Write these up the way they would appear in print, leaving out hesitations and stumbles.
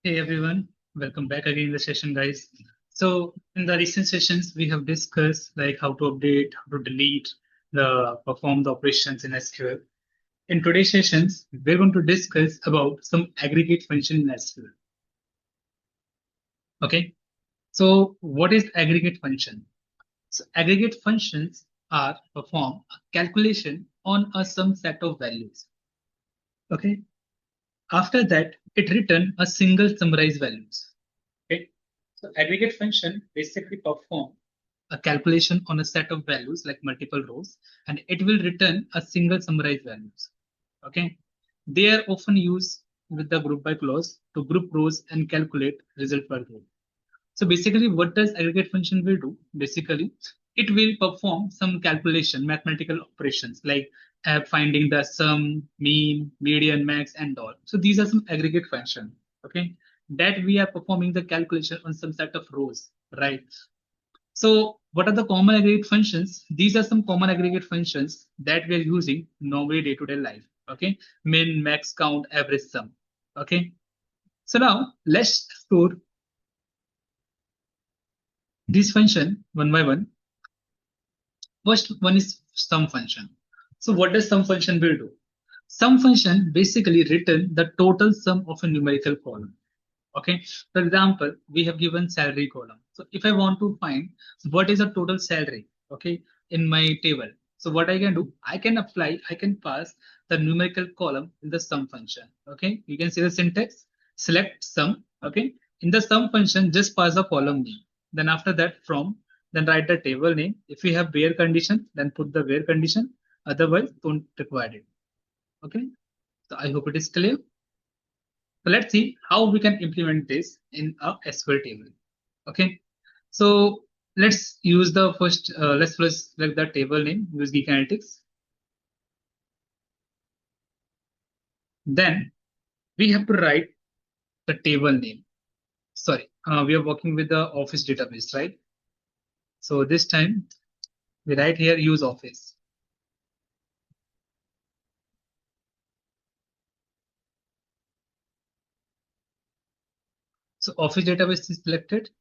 Hey everyone, welcome back again in the session, guys. So in the recent sessions, we have discussed like how to update, how to delete, perform the operations in SQL. In today's sessions, we're going to discuss about some aggregate function in SQL. Okay. So what is aggregate function? So aggregate functions are perform a calculation on a some set of values. Okay. After that, it return a single summarized values. Okay. So aggregate function basically perform a calculation on a set of values like multiple rows, and it will return a single summarized values. Okay. They are often used with the group by clause to group rows and calculate result per row. So basically, what does aggregate function will do? Basically, it will perform some calculation, mathematical operations like finding the sum, mean, median, max, and all. So these are some aggregate function. Okay, that we are performing the calculation on some set of rows, right? So what are the common aggregate functions? These are some common aggregate functions that we are using normally day-to-day life. Okay, min, max, count, average, sum. Okay, so now let's explore this function one by one. First one is sum function. So what does sum function will do? Sum function basically return the total sum of a numerical column. Okay. For example, we have given salary column. So if I want to find what is the total salary, okay, in my table. So what I can do, I can pass the numerical column in the sum function. Okay. You can see the syntax, select sum. Okay. In the sum function, just pass the column name. Then after that from, then write the table name. If you have where condition, then put the where condition. Otherwise, don't require it. Okay. So I hope it is clear. So let's see how we can implement this in a SQL table. Okay. So let's use the first, let's first select the table name, use Geek Analytics. Then we have to write the table name. Sorry, we are working with the Office database, right? So this time we write here use Office. So Office database is selected.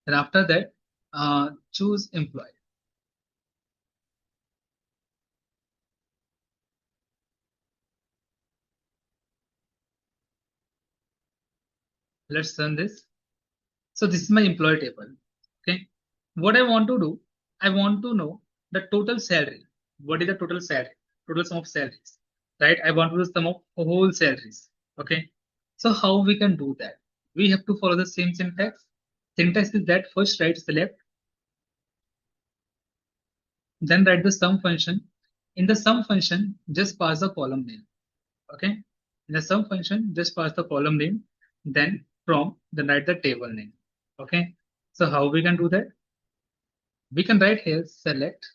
And after that, choose employee. Let's run this. So this is my employee table. Okay. What I want to do, I want to know the total salary. What is the total salary? Total sum of salaries. Right? I want to do sum of whole salaries. Okay. So how we can do that? We have to follow the same syntax. Syntax is that first write select, then write the sum function. In the sum function, just pass the column name. Okay. In the sum function, just pass the column name, then from, then write the table name. Okay. So how we can do that? We can write here select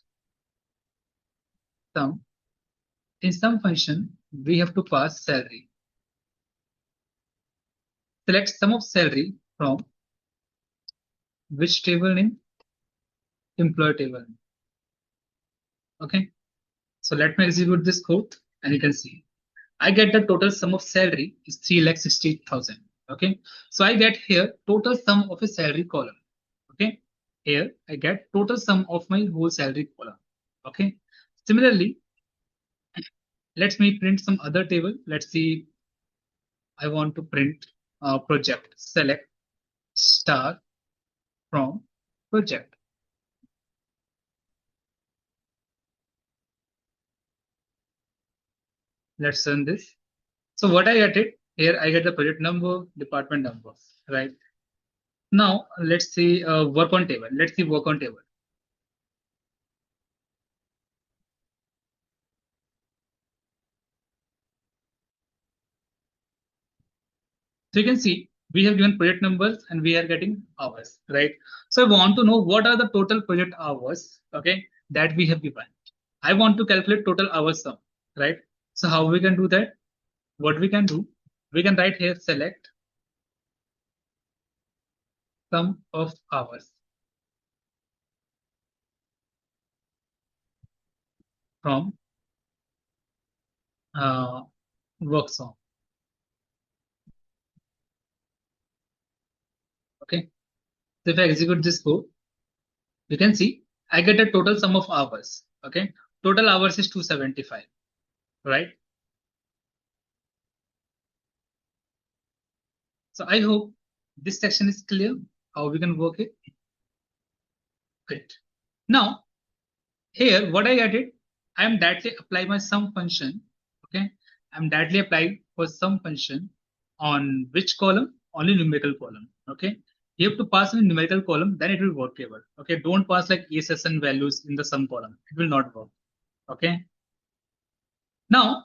sum. In sum function, we have to pass salary. Select sum of salary from which table name? Employee table name. Okay. So let me execute this code and you can see I get the total sum of salary is 3,60,000. Okay. So I get here total sum of a salary column. Okay. Here I get total sum of my whole salary column. Okay. Similarly, let me print some other table. Let's see. I want to print project. Select star from project. Let's run this. So what I get it here, I get the project number, department number, right? Now let's see work on table. Let's see work on table. So you can see we have given project numbers and we are getting hours, right? So I want to know what are the total project hours, okay, that we have given. I want to calculate total hours sum, right? So how we can do that? What we can do? We can write here select sum of hours from uh, work sum. Okay. So if I execute this code, you can see I get a total sum of hours. Okay. Total hours is 275, right? So I hope this section is clear how we can work it. Great. Now here, what I added, I am directly apply my sum function. Okay. I'm directly applying for sum function on which column? Only numerical column. Okay. You have to pass in a numerical column, then it will work able. Okay. Don't pass like ESSN values in the sum column. It will not work. Okay. Now,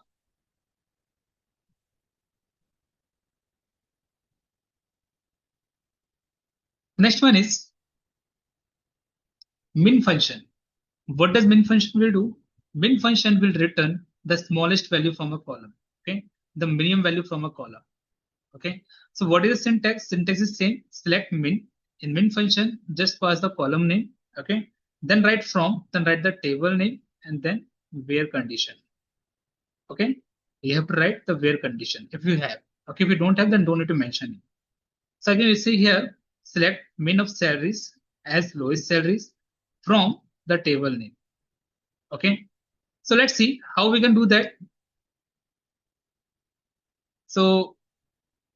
next one is min function. What does min function will do? Min function will return the smallest value from a column. Okay. The minimum value from a column. Okay. So what is the syntax? Syntax is same. Select min. In min function, just pass the column name. Okay. Then write from, then write the table name, and then where condition. Okay. You have to write the where condition if you have. Okay. If you don't have, then don't need to mention it. So again, you see here, select min of salaries as lowest salaries from the table name. Okay. So let's see how we can do that. So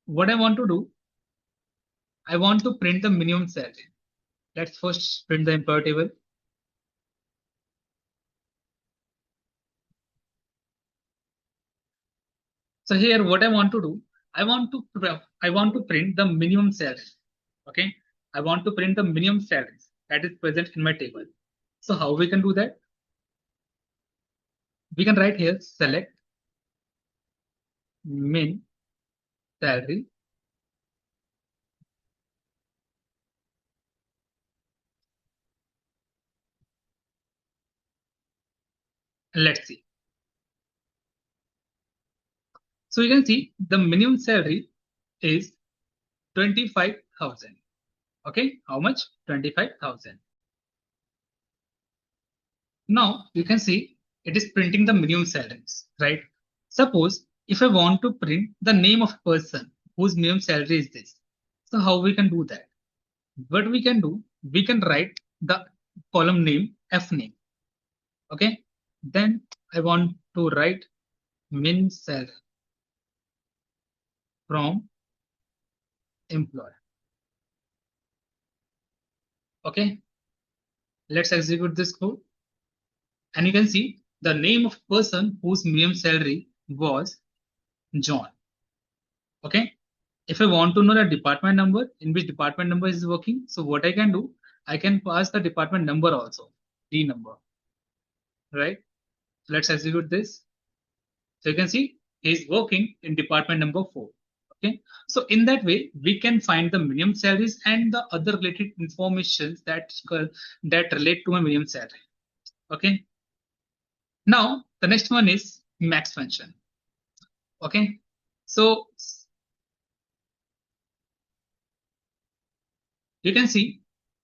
what I want to do, I want to print the minimum salary. Let's first print the employee table. So here, what I want to do, I want to print the minimum salary. Okay, I want to print the minimum salaries that is present in my table. So how we can do that? We can write here select min salary and let's see. So you can see the minimum salary is 25,000. Okay, how much? 25,000. Now you can see it is printing the minimum salaries, right? Suppose if I want to print the name of person whose minimum salary is this. So how we can do that? What we can do, we can write the column name F name. Okay. Then I want to write min salary from employer. Okay. Let's execute this code. And you can see the name of person whose minimum salary was John. Okay. If I want to know the department number, in which department number is working, so what I can do, I can pass the department number also, D number, right? Let's execute this. So you can see he's working in department number 4. Okay. So in that way, we can find the minimum salaries and the other related informations that relate to a minimum salary. Okay. Now the next one is max function. Okay. So you can see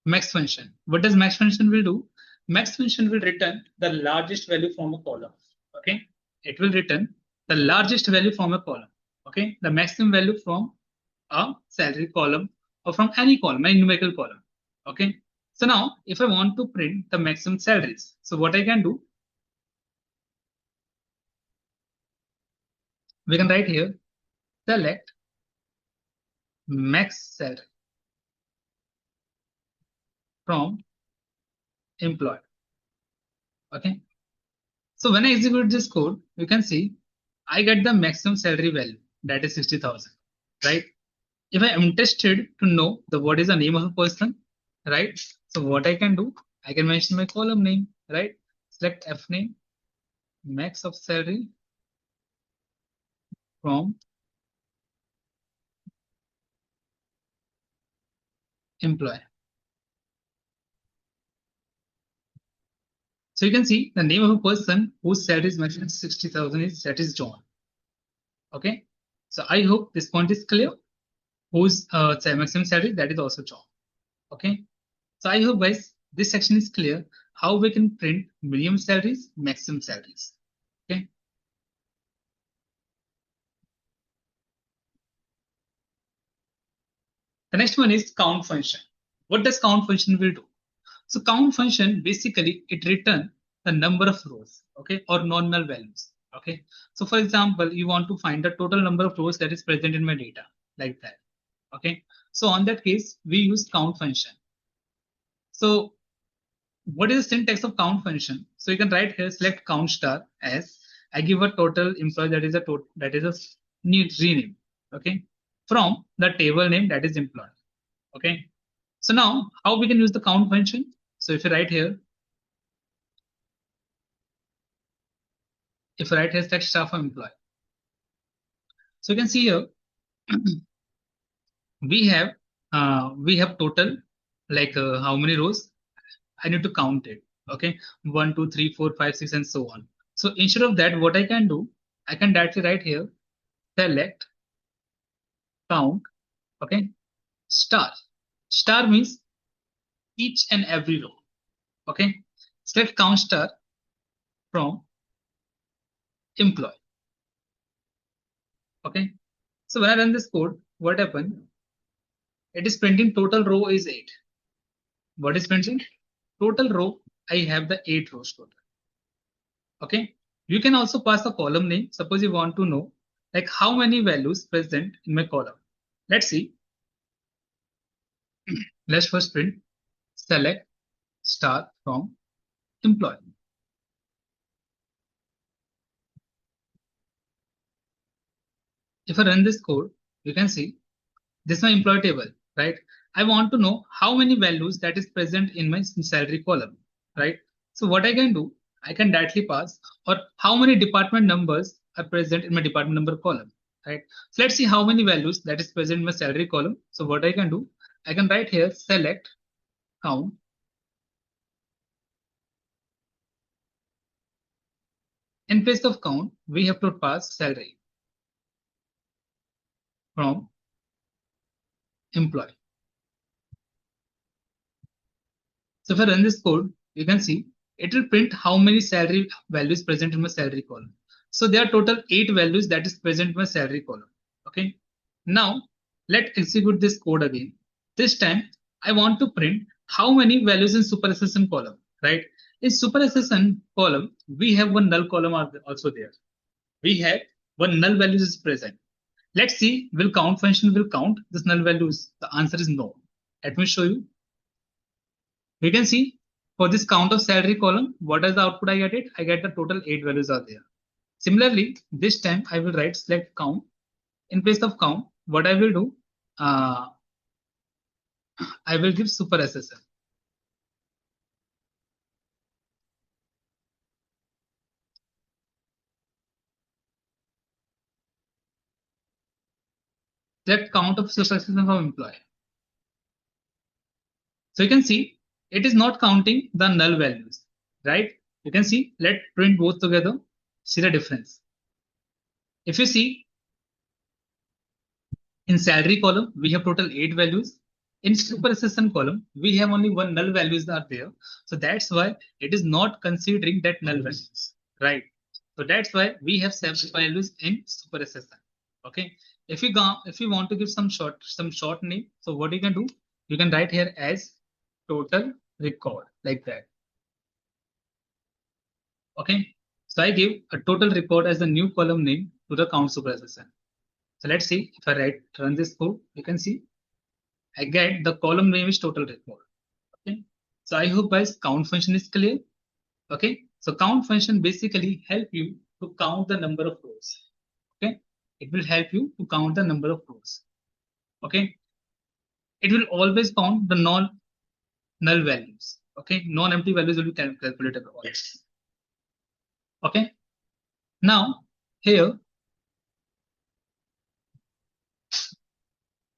max function. What does max function will do? Max function will return the largest value from a column. Okay. It will return the largest value from a column. Okay. The maximum value from a salary column or from any column, any numerical column. Okay. So now if I want to print the maximum salaries, so what I can do, we can write here, select max salary from employee. Okay. So when I execute this code, you can see I get the maximum salary value, that is 60,000, right? If I am interested to know what is the name of a person, right? So what I can do, I can mention my column name, right? Select F name, max of salary from employee. So you can see the name of a person whose salary is mentioned 60,000 is that is John. Okay. So I hope this point is clear. Whose maximum salary, that is also John. Okay. So I hope guys this section is clear how we can print minimum salaries, maximum salaries. Okay. The next one is count function. What does count function will do? So count function basically it return the number of rows, okay, or non-null values, okay. So for example, you want to find the total number of rows that is present in my data, like that, okay. So on that case, we use count function. So what is the syntax of count function? So you can write here select count star as I give a total employee that is a total that is a new rename, okay, from the table name that is employee, okay. So now how we can use the count function? So if you write here, if I write here select star from employee, so you can see here we have total like how many rows I need to count it, okay, 1 2 3 4 5 6 and so on. So instead of that, what I can do, I can directly write here select count, okay, star. Star means each and every row, okay. Select count star from employee, okay. So when I run this code, what happened? It is printing total row is 8. What is printing? Total row, I have the 8 rows total, okay. You can also pass a column name. Suppose you want to know like how many values present in my column. Let's see. Let's first print select star from employee. If I run this code, you can see this is my employee table, right? I want to know how many values that is present in my salary column, right? So what I can do, I can directly pass or how many department numbers are present in my department number column, right? So let's see how many values that is present in my salary column. So what I can do, I can write here select count. In place of count, we have to pass salary from employee. So if I run this code, you can see it will print how many salary values present in my salary column. So there are total 8 values that is present in my salary column. Okay. Now let's execute this code again. This time I want to print how many values in supersession column, right? In supersession column, we have one null column also there. We have one null values is present. Let's see, will count function will count this null values? The answer is no. Let me show you. You can see for this count of salary column, what is the output I get it? I get the total 8 values are there. Similarly, this time I will write select count. In place of count, what I will do, I will give super SSL. Select count of super SSL from employee. So you can see it is not counting the null values, right? You can see, let's print both together, see the difference. If you see, in salary column, we have total 8 values. In supersession column, we have only one null values are there. So that's why it is not considering that null values, right? So that's why we have 7 values in supersession. Okay. If you want to give some short name, so what you can do, you can write here as total record like that. Okay. So I give a total record as the new column name to the count supersession. So let's see if I run this code, you can see I get the column name is total record. Okay. So I hope guys count function is clear. Okay. So count function basically help you to count the number of rows. Okay. It will help you to count the number of rows. Okay. It will always count the non-null values. Okay. Non-empty values will be calculated always. Okay. Now here,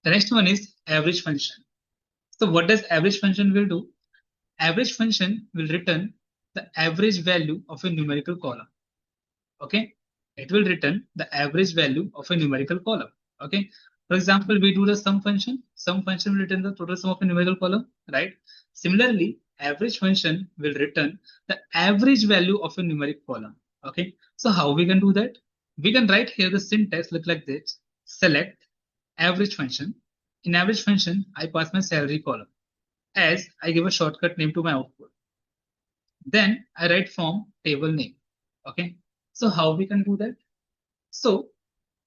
the next one is average function. So what does average function will do? Average function will return the average value of a numerical column. Okay. It will return the average value of a numerical column. Okay. For example, we do the sum function. Sum function will return the total sum of a numerical column, right? Similarly, average function will return the average value of a numeric column. Okay. So how we can do that? We can write here the syntax look like this. Select average function. in average function, I pass my salary column as I give a shortcut name to my output. Then I write from table name. Okay. So how we can do that? So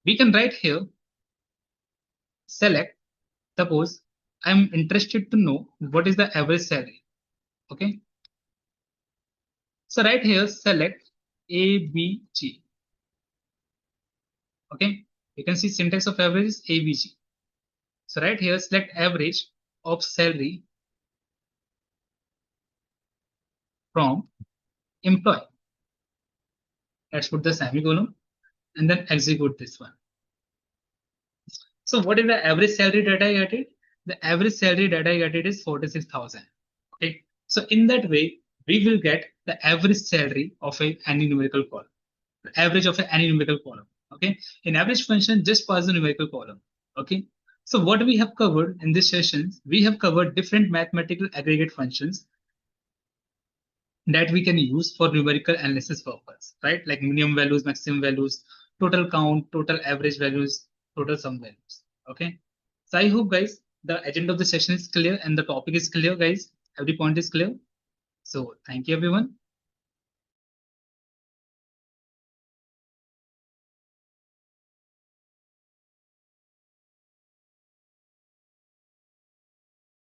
we can write here, select, suppose I'm interested to know what is the average salary. Okay. So right here, select AVG. Okay. You can see syntax of average is AVG. So right here, select average of salary from employee. Let's put the semicolon and then execute this one. So what is the average salary that I get it? The average salary that I get it is 46,000. Okay. So in that way, we will get the average salary of any numerical column, the average of any numerical column. Okay. In average function, just pass the numerical column. Okay. So what we have covered in this session, we have covered different mathematical aggregate functions that we can use for numerical analysis purpose, right? Like minimum values, maximum values, total count, total average values, total sum values. Okay. So I hope guys, the agenda of the session is clear and the topic is clear, guys. Every point is clear. So thank you everyone.